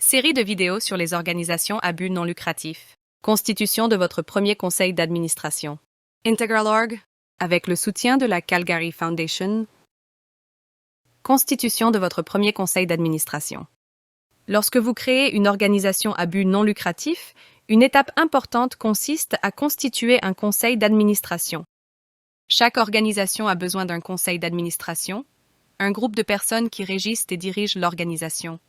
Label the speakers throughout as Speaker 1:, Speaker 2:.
Speaker 1: Série de vidéos sur les organisations à but non lucratif. Constitution de votre premier conseil d'administration. Integral Org, avec le soutien de la Calgary Foundation. Constitution de votre premier conseil d'administration. Lorsque vous créez une organisation à but non lucratif, une étape importante consiste à constituer un conseil d'administration. Chaque organisation a besoin d'un conseil d'administration, un groupe de personnes qui régissent et dirigent l'organisation.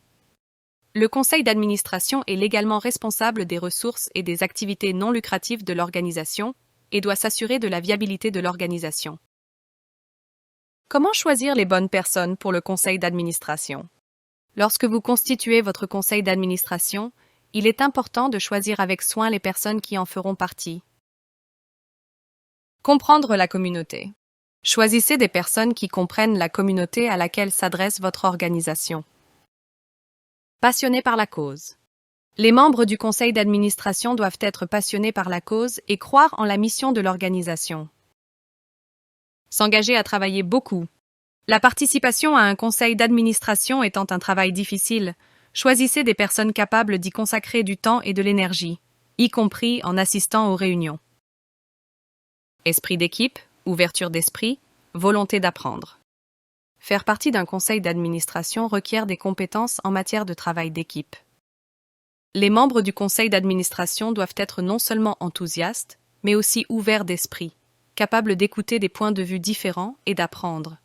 Speaker 1: Le conseil d'administration est légalement responsable des ressources et des activités non lucratives de l'organisation et doit s'assurer de la viabilité de l'organisation. Comment choisir les bonnes personnes pour le conseil d'administration? Lorsque vous constituez votre conseil d'administration, il est important de choisir avec soin les personnes qui en feront partie. Comprendre la communauté. Choisissez des personnes qui comprennent la communauté à laquelle s'adresse votre organisation. Passionnés par la cause. Les membres du conseil d'administration doivent être passionnés par la cause et croire en la mission de l'organisation. S'engager à travailler beaucoup. La participation à un conseil d'administration étant un travail difficile, choisissez des personnes capables d'y consacrer du temps et de l'énergie, y compris en assistant aux réunions. Esprit d'équipe, ouverture d'esprit, volonté d'apprendre. Faire partie d'un conseil d'administration requiert des compétences en matière de travail d'équipe. Les membres du conseil d'administration doivent être non seulement enthousiastes, mais aussi ouverts d'esprit, capables d'écouter des points de vue différents et d'apprendre.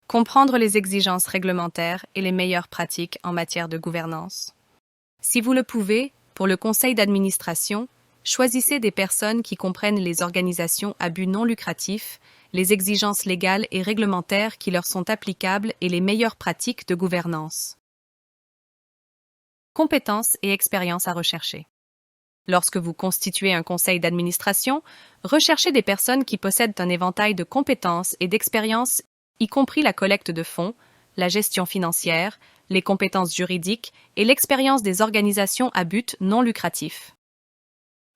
Speaker 1: Comprendre les exigences réglementaires et les meilleures pratiques en matière de gouvernance. Si vous le pouvez, pour le conseil d'administration, choisissez des personnes qui comprennent les organisations à but non lucratif, les exigences légales et réglementaires qui leur sont applicables et les meilleures pratiques de gouvernance. Compétences et expériences à rechercher. Lorsque vous constituez un conseil d'administration, recherchez des personnes qui possèdent un éventail de compétences et d'expériences, y compris la collecte de fonds, la gestion financière, les compétences juridiques et l'expérience des organisations à but non lucratif.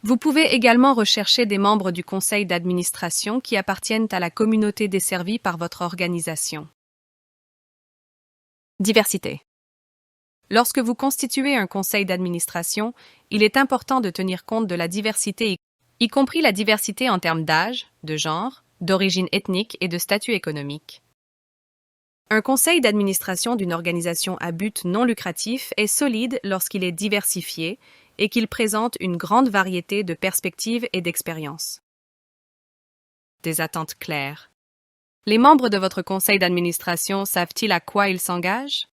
Speaker 1: Vous pouvez également rechercher des membres du conseil d'administration qui appartiennent à la communauté desservie par votre organisation. Diversité. Lorsque vous constituez un conseil d'administration, il est important de tenir compte de la diversité, y compris la diversité en termes d'âge, de genre, d'origine ethnique et de statut économique. Un conseil d'administration d'une organisation à but non lucratif est solide lorsqu'il est diversifié et qu'il présente une grande variété de perspectives et d'expériences. Des attentes claires. Les membres de votre conseil d'administration savent-ils à quoi ils s'engagent?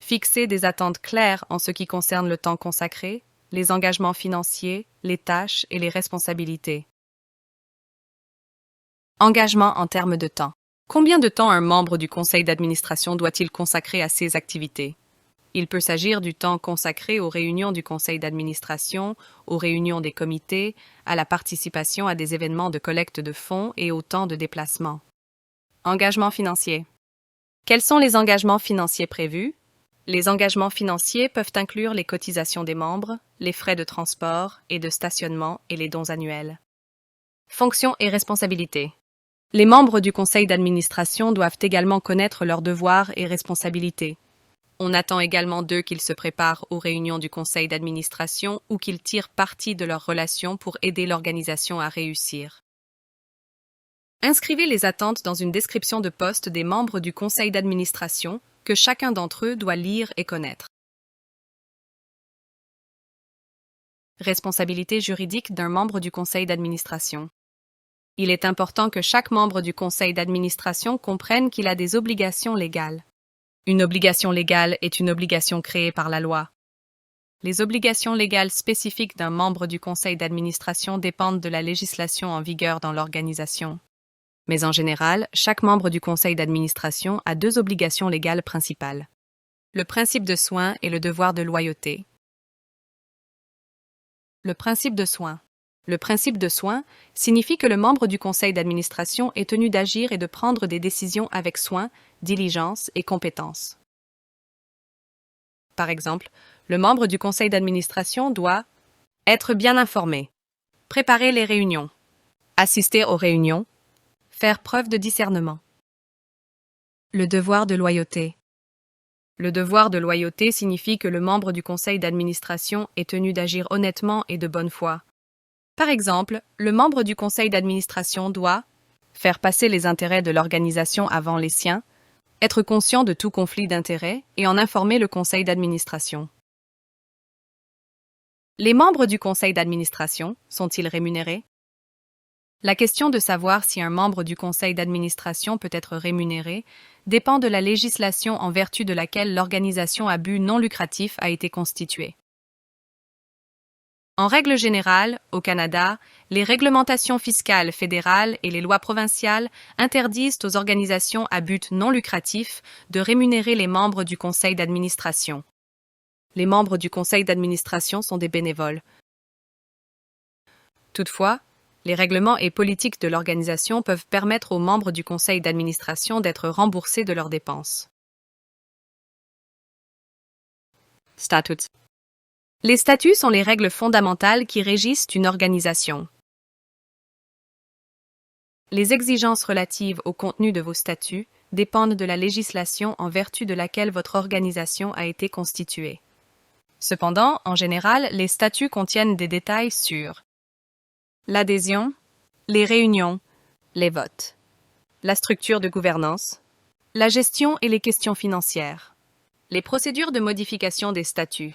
Speaker 1: Fixez des attentes claires en ce qui concerne le temps consacré, les engagements financiers, les tâches et les responsabilités. Engagement en termes de temps. Combien de temps un membre du conseil d'administration doit-il consacrer à ces activités? Il peut s'agir du temps consacré aux réunions du conseil d'administration, aux réunions des comités, à la participation à des événements de collecte de fonds et au temps de déplacement. Engagements financiers. Quels sont les engagements financiers prévus? Les engagements financiers peuvent inclure les cotisations des membres, les frais de transport et de stationnement et les dons annuels. Fonctions et responsabilités. Les membres du conseil d'administration doivent également connaître leurs devoirs et responsabilités. On attend également d'eux qu'ils se préparent aux réunions du conseil d'administration ou qu'ils tirent parti de leurs relations pour aider l'organisation à réussir. Inscrivez les attentes dans une description de poste des membres du conseil d'administration que chacun d'entre eux doit lire et connaître. Responsabilité juridique d'un membre du conseil d'administration. Il est important que chaque membre du conseil d'administration comprenne qu'il a des obligations légales. Une obligation légale est une obligation créée par la loi. Les obligations légales spécifiques d'un membre du conseil d'administration dépendent de la législation en vigueur dans l'organisation. Mais en général, chaque membre du conseil d'administration a deux obligations légales principales. Le principe de soin et le devoir de loyauté. Le principe de soin. Le principe de soin signifie que le membre du conseil d'administration est tenu d'agir et de prendre des décisions avec soin, diligence et compétence. Par exemple, le membre du conseil d'administration doit être bien informé, préparer les réunions, assister aux réunions, faire preuve de discernement. Le devoir de loyauté. Le devoir de loyauté signifie que le membre du conseil d'administration est tenu d'agir honnêtement et de bonne foi. Par exemple, le membre du conseil d'administration doit faire passer les intérêts de l'organisation avant les siens, être conscient de tout conflit d'intérêts et en informer le conseil d'administration. Les membres du conseil d'administration sont-ils rémunérés? La question de savoir si un membre du conseil d'administration peut être rémunéré dépend de la législation en vertu de laquelle l'organisation à but non lucratif a été constituée. En règle générale, au Canada, les réglementations fiscales fédérales et les lois provinciales interdisent aux organisations à but non lucratif de rémunérer les membres du conseil d'administration. Les membres du conseil d'administration sont des bénévoles. Toutefois, les règlements et politiques de l'organisation peuvent permettre aux membres du conseil d'administration d'être remboursés de leurs dépenses. Statuts. Les statuts sont les règles fondamentales qui régissent une organisation. Les exigences relatives au contenu de vos statuts dépendent de la législation en vertu de laquelle votre organisation a été constituée. Cependant, en général, les statuts contiennent des détails sur l'adhésion, les réunions, les votes, la structure de gouvernance, la gestion et les questions financières, les procédures de modification des statuts.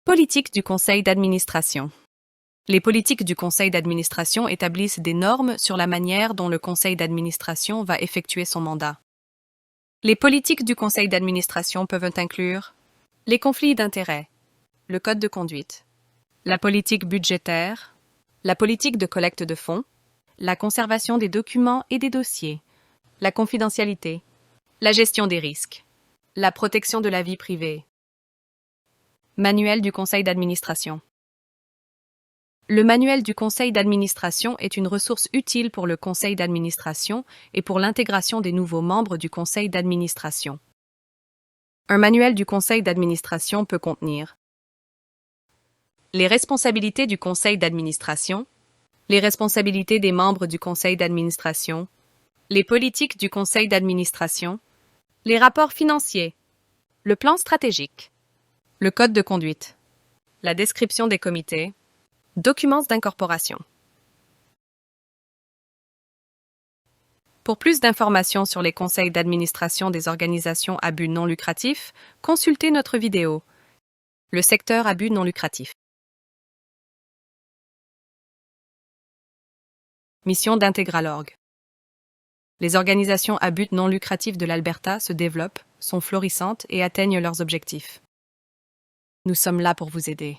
Speaker 1: Politique du conseil d'administration. Les politiques du conseil d'administration établissent des normes sur la manière dont le conseil d'administration va effectuer son mandat. Les politiques du conseil d'administration peuvent inclure les conflits d'intérêts, le code de conduite, la politique budgétaire, la politique de collecte de fonds, la conservation des documents et des dossiers, la confidentialité, la gestion des risques, la protection de la vie privée. Manuel du conseil d'administration. Le manuel du conseil d'administration est une ressource utile pour le conseil d'administration et pour l'intégration des nouveaux membres du conseil d'administration. Un manuel du conseil d'administration peut contenir les responsabilités du conseil d'administration, les responsabilités des membres du conseil d'administration, les politiques du conseil d'administration, les rapports financiers, le plan stratégique, le code de conduite, la description des comités, documents d'incorporation. Pour plus d'informations sur les conseils d'administration des organisations à but non lucratif, consultez notre vidéo « Le secteur à but non lucratif ». Mission d'Integralorg. Les organisations à but non lucratif de l'Alberta se développent, sont florissantes et atteignent leurs objectifs. Nous sommes là pour vous aider.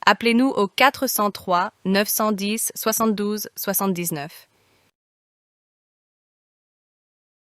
Speaker 1: Appelez-nous au 403 910 72 79.